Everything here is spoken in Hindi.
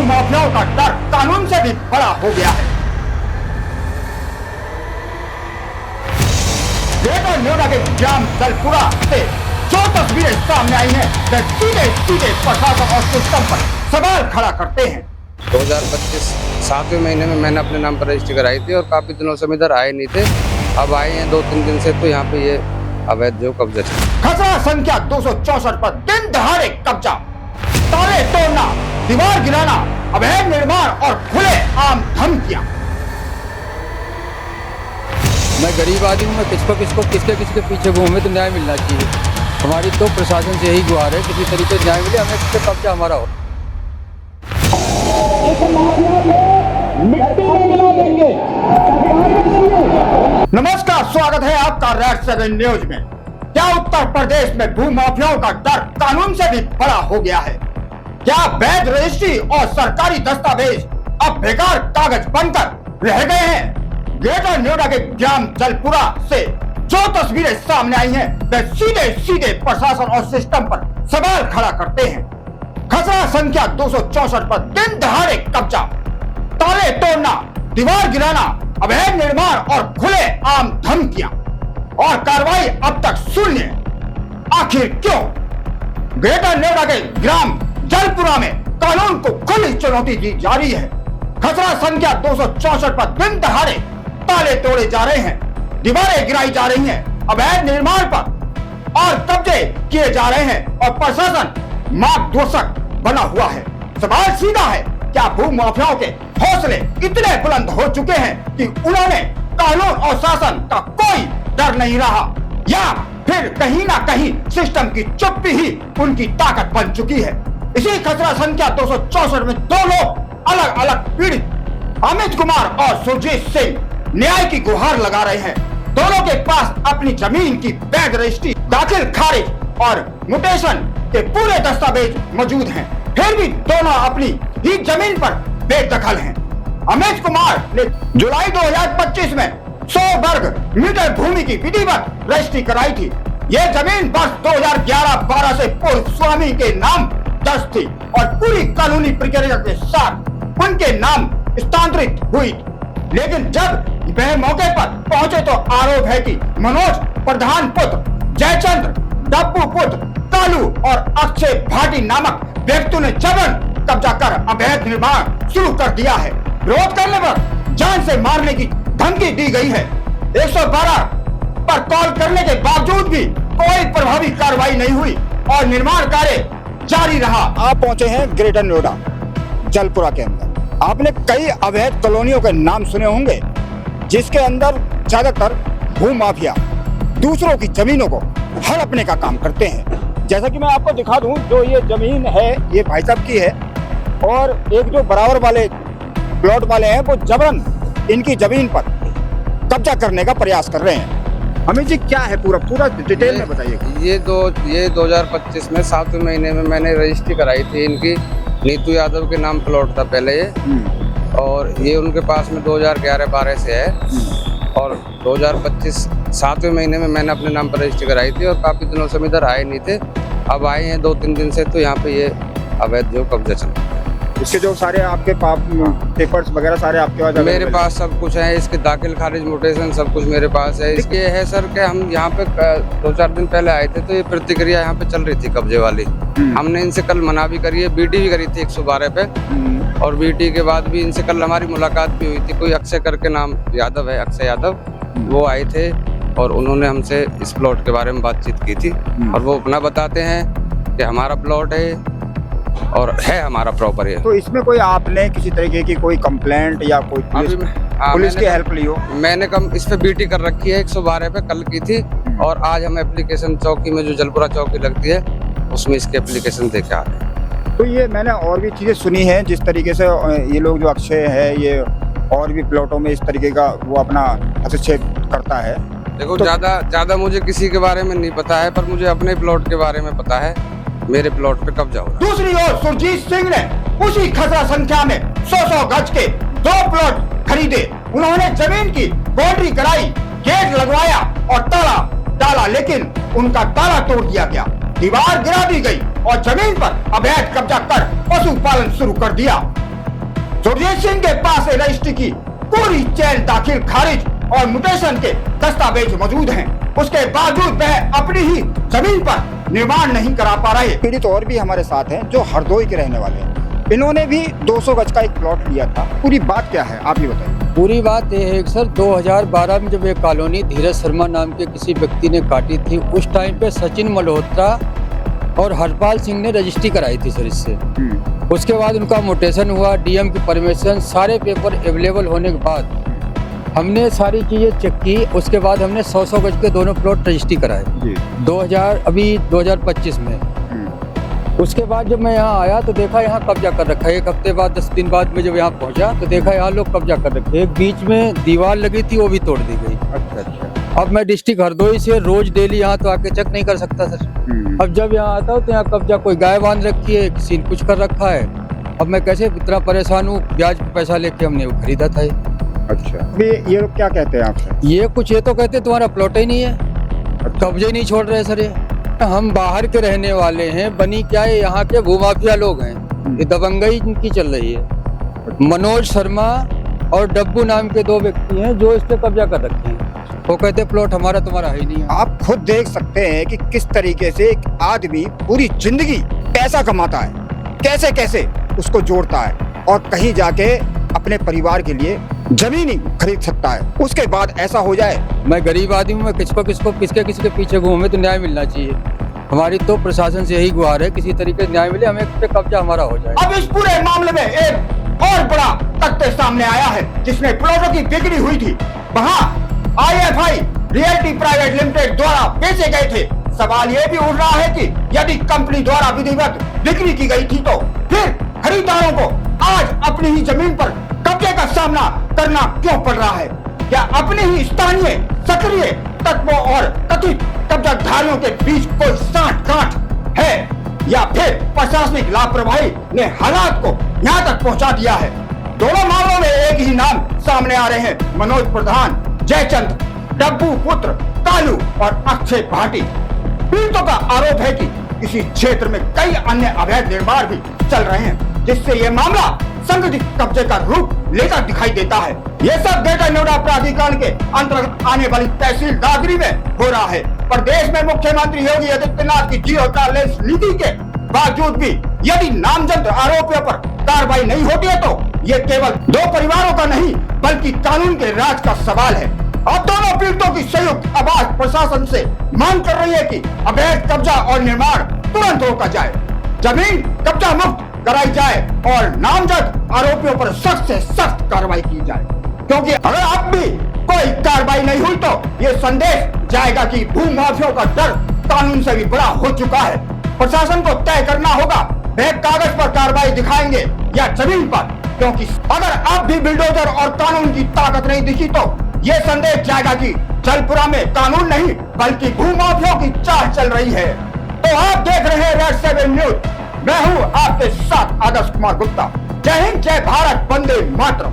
भूमाफियाओं का डर कानून से भी बड़ा हो गया है। ग्रेटर नोएडा के ग्राम जलपुरा से जो तस्वीरें सामने आई हैं, वे सीधे प्रशासन और सिस्टम पर सवाल खड़ा करते हैं। 2025 7वें महीने में मैंने अपने नाम पर रजिस्ट्री कराई थी और काफी दिनों से हम इधर आए नहीं थे। अब आए हैं 2-3 दिन से, तो यहाँ पे ये अवैध जो कब्जा चल। खसरा संख्या 264 पर दिन दहाड़े कब्जा, ताले तोड़ना, दीवार गिराना, अवैध निर्माण और खुले आम धमकियां। मैं गरीब आदमी हूँ, मैं किसके पीछे घूमूं, हमें तो न्याय मिलना चाहिए। हमारी तो प्रशासन से यही गुहार है, किसी तरीके से न्याय मिले, हमें किससे कब्जा हमारा हो। नमस्कार, स्वागत है आपका रेड 7 न्यूज में। क्या उत्तर प्रदेश में भूमाफियाओं का डर कानून से भी बड़ा हो गया है? क्या वैध रजिस्ट्री और सरकारी दस्तावेज अब बेकार कागज बनकर रह गए हैं? ग्रेटर नोएडा के ग्राम जलपुरा से जो तस्वीरें सामने आई हैं, वे सीधे प्रशासन और सिस्टम पर सवाल खड़ा करते हैं। खसरा संख्या 264 पर दिन दहाड़े कब्जा, ताले तोड़ना, दीवार गिराना, अवैध निर्माण और खुले आम धमकियां, और कार्रवाई अब तक शून्य। आखिर क्यों? ग्रेटर नोएडा के ग्राम जलपुरा में कानून को खुली चुनौती दी जा रही है। खसरा संख्या 264 पर दिन दहाड़े ताले तोड़े जा रहे हैं, दीवारें गिराई जा रही हैं, अवैध निर्माण पर और कब्जे किए जा रहे हैं और प्रशासन मार्गदर्शक बना हुआ है। सवाल सीधा है, क्या भूमाफियाओं के हौसले इतने बुलंद हो चुके हैं कि उन्होंने कानून और शासन का कोई डर नहीं रहा, या फिर कहीं ना कहीं सिस्टम की चुप्पी ही उनकी ताकत बन चुकी है? इसी खसरा संख्या 264 में दो लोग अलग अलग पीड़ित अमित कुमार और सुरजीत सिंह न्याय की गुहार लगा रहे हैं। दोनों के पास अपनी जमीन की वैध रजिस्ट्री, दाखिल खारिज और म्यूटेशन के पूरे दस्तावेज मौजूद हैं, फिर भी दोनों अपनी ही जमीन पर बेदखल हैं। अमित कुमार ने जुलाई 2025 में 100 वर्ग मीटर भूमि की विधिवत रजिस्ट्री कराई थी। यह जमीन वर्ष 2011-12 से पूर्व स्वामी के नाम दर्ज थी और पूरी कानूनी प्रक्रिया के साथ उनके नाम स्थानांतरित हुई। लेकिन जब वह मौके पर पहुंचे तो आरोप है कि मनोज प्रधान पुत्र, जयचंद्र, डब्बू पुत्र, कालू और अक्षय भाटी नामक व्यक्तियों ने जबरन कब्जा कर अवैध निर्माण शुरू कर दिया है। विरोध करने पर जान से मारने की धमकी दी गई है। 112 पर कॉल करने के बावजूद भी कोई प्रभावी कार्रवाई नहीं हुई और निर्माण कार्य जारी रहा। आप पहुंचे हैं ग्रेटर नोएडा जलपुरा के अंदर। आपने कई अवैध कॉलोनियों के नाम सुने होंगे, जिसके अंदर ज्यादातर भूमाफिया दूसरों की जमीनों को हड़पने का काम करते हैं। जैसा कि मैं आपको दिखा दूं, जो ये जमीन है ये भाई साहब की है और एक जो बराबर वाले प्लॉट वाले हैं वो जबरन इनकी जमीन पर कब्जा करने का प्रयास कर रहे हैं। अमित जी, क्या है पूरा डिटेल में बताइए। ये 2025 में 7वें महीने में मैंने रजिस्ट्री कराई थी। इनकी नीतू यादव के नाम प्लॉट था पहले ये, और ये उनके पास में 2011-12 से है, और 2025 7वें महीने में मैंने अपने नाम पर रजिस्ट्री कराई थी और काफी दिनों से हम इधर आए नहीं थे। अब आए हैं 2-3 दिन से, तो यहाँ पे ये अवैध जो कब्जा चल रहा है। इसके जो सारे आपके पेपर्स वगैरह सारे आपके पास? मेरे पास सब कुछ है, इसके दाखिल खारिज म्यूटेशन सब कुछ मेरे पास है। इसके है सर कि हम यहाँ पे 2-4 दिन पहले आए थे, तो ये प्रतिक्रिया यहाँ पे चल रही थी कब्जे वाली। हमने इनसे कल मना भी करी है, बीटी भी करी थी 112 पे, और बीटी के बाद भी इनसे कल हमारी मुलाकात भी हुई थी। कोई अक्षय करके नाम यादव है, अक्षय यादव, वो आए थे और उन्होंने हमसे इस प्लॉट के बारे में बातचीत की थी। और वो अपना बताते हैं कि हमारा प्लॉट है और है हमारा प्रॉपर है। तो इसमें कोई आपने किसी तरीके की कोई कंप्लेंट या कोई पुलिस की हेल्प ली हो? मैंने इस पे बीटी कर रखी है 112 पे, कल की थी, और आज हम एप्लीकेशन चौकी में जो जलपुरा चौकी लगती है उसमें इसके एप्लीकेशन दे के आ रहे हैं। तो ये मैंने और भी चीजें सुनी हैं, जिस तरीके से ये लोग जो अक्षय है ये और भी प्लॉटों में इस तरीके का वो अपना हस्तक्षेप करता है। देखो, ज्यादा मुझे किसी के बारे में नहीं पता है, पर मुझे अपने प्लॉट के बारे में पता है। मेरे प्लॉट पे कब्जा हो रहा है। दूसरी ओर सुरजीत सिंह ने उसी खसरा संख्या में 100 गज के 2 प्लॉट खरीदे। उन्होंने जमीन की बाउंड्री कराई, गेट लगवाया और ताला डाला, लेकिन उनका ताला तोड़ दिया गया, दीवार गिरा दी गई और जमीन पर अवैध कब्जा कर पशुपालन शुरू कर दिया। सुरजीत सिंह के पास रजिस्ट्री की पूरी चेन दाखिल खारिज और म्यूटेशन के दस्तावेज मौजूद हैं। उसके बावजूद वह अपनी ही जमीन पर निर्माण नहीं करा पा रहे। पीड़ित और भी हमारे साथ हैं जो हरदोई के रहने वाले हैं। इन्होंने भी 200 गज का एक प्लॉट लिया था। पूरी बात क्या है आप ही बताइए। पूरी बात यह है कि सर 2012 में जब ये कॉलोनी धीरज शर्मा नाम के किसी व्यक्ति ने काटी थी, उस टाइम पे सचिन मल्होत्रा और हरपाल सिंह ने रजिस्ट्री कराई थी सर इससे। उसके बाद उनका म्यूटेशन हुआ, डीएम की परमिशन, सारे पेपर अवेलेबल होने के बाद हमने सारी चीज़ें चेक की। उसके बाद हमने 100 गज के दोनों प्लॉट रजिस्ट्री कराए 2025 में। उसके बाद जब मैं यहाँ आया तो देखा यहाँ कब्जा कर रखा है। एक हफ्ते बाद 10 दिन बाद में जब यहाँ पहुँचा तो देखा यहाँ लोग कब्जा कर रखे। एक बीच में दीवार लगी थी, वो भी तोड़ दी गई। अच्छा। अब मैं डिस्ट्रिक्ट हरदोई से रोज डेली यहाँ तो आके चेक नहीं कर सकता सर। अब जब यहाँ आता हूँ तो यहाँ कब्जा कोई गाय बांध रखी है, किसी ने कुछ कर रखा है। अब मैं कैसे इतना परेशान हूँ, ब्याज पे पैसा लेके हमने वो खरीदा था। अच्छा, ये लोग क्या कहते हैं आपसे? ये तो कहते तुम्हारा प्लॉट ही नहीं है, कब्जे ही नहीं छोड़ रहे सर। ये हम बाहर के रहने वाले हैं, बनी क्या है यहाँ के भूमाफिया लोग हैं, ये दबंगई इनकी चल रही है। मनोज शर्मा और डब्बू नाम के 2 व्यक्ति हैं जो इस पे कब्जा कर रखे हैं। वो कहते प्लॉट हमारा तुम्हारा है ही नहीं है। आप खुद देख सकते हैं कि किस तरीके से एक आदमी पूरी जिंदगी पैसा कमाता है, कैसे कैसे उसको जोड़ता है और कहीं जाके अपने परिवार के लिए जमीन ही खरीद सकता है। उसके बाद ऐसा हो जाए। मैं गरीब आदमी हूँ, मैं किसके पीछे घूमूं, हमें तो न्याय मिलना चाहिए। हमारी तो प्रशासन से यही गुहार है, किसी तरीके से न्याय मिले, हमें इस पे कब्जा हमारा हो जाए। अब इस पूरे मामले में एक और बड़ा तथ्य सामने आया है जिसमें प्लॉटों की बिक्री हुई थी। वहाँ IFI रियल्टी प्राइवेट लिमिटेड द्वारा बेचे गए थे। सवाल ये भी उठ रहा है कि यदि कंपनी द्वारा विधिवत बिक्री की गई थी तो फिर खरीदारों को आज अपनी ही जमीन पर कब्जे का सामना करना क्यों पड़ रहा है? क्या अपने ही स्थानीय सक्रिय तत्वों और कथित कब्जाधारियों के बीच कोई सांठ-गांठ है या फिर प्रशासनिक लापरवाही ने हालात को यहाँ तक पहुँचा दिया है? दोनों मामलों में एक ही नाम सामने आ रहे हैं, मनोज प्रधान, जयचंद, डब्बू पुत्र, कालू और अक्षय भाटी। पीड़ितों का आरोप है कि इसी क्षेत्र में कई अन्य अवैध निर्माण भी चल रहे हैं, जिससे ये मामला संगठित कब्जे का रूप लेकर दिखाई देता है। ये सब ग्रेटर नोएडा प्राधिकरण के अंतर्गत आने वाली तहसील दादरी में हो रहा है। प्रदेश में मुख्यमंत्री योगी आदित्यनाथ की जीरो टॉलरेंस नीति के बावजूद भी यदि नामजद आरोपियों पर कार्रवाई नहीं होती है तो ये केवल 2 परिवारों का नहीं बल्कि कानून के राज का सवाल है। अब दोनों पीड़ितों की संयुक्त आवाज प्रशासन से मांग कर रही है कि अवैध कब्जा और निर्माण तुरंत रोका जाए, जमीन कब्जा मुक्त कराई जाए और नामजद आरोपियों पर सख्त से सख्त कार्रवाई की जाए, क्योंकि अगर अब भी कोई कार्रवाई नहीं हुई तो ये संदेश जाएगा कि भूमाफियों का डर कानून से भी बड़ा हो चुका है। प्रशासन को तय करना होगा वह कागज पर कार्रवाई दिखाएंगे या जमीन पर, क्योंकि अगर अब भी बिल्डोजर और कानून की ताकत नहीं दिखी तो ये संदेश जाएगा कि जलपुरा में कानून नहीं बल्कि भूमाफियों की चाल चल रही है। तो आप देख रहे हैं रेड 7 न्यूज, मैं हूँ आपके साथ आदर्श कुमार गुप्ता। जय हिंद, जय भारत, वंदे मातरम।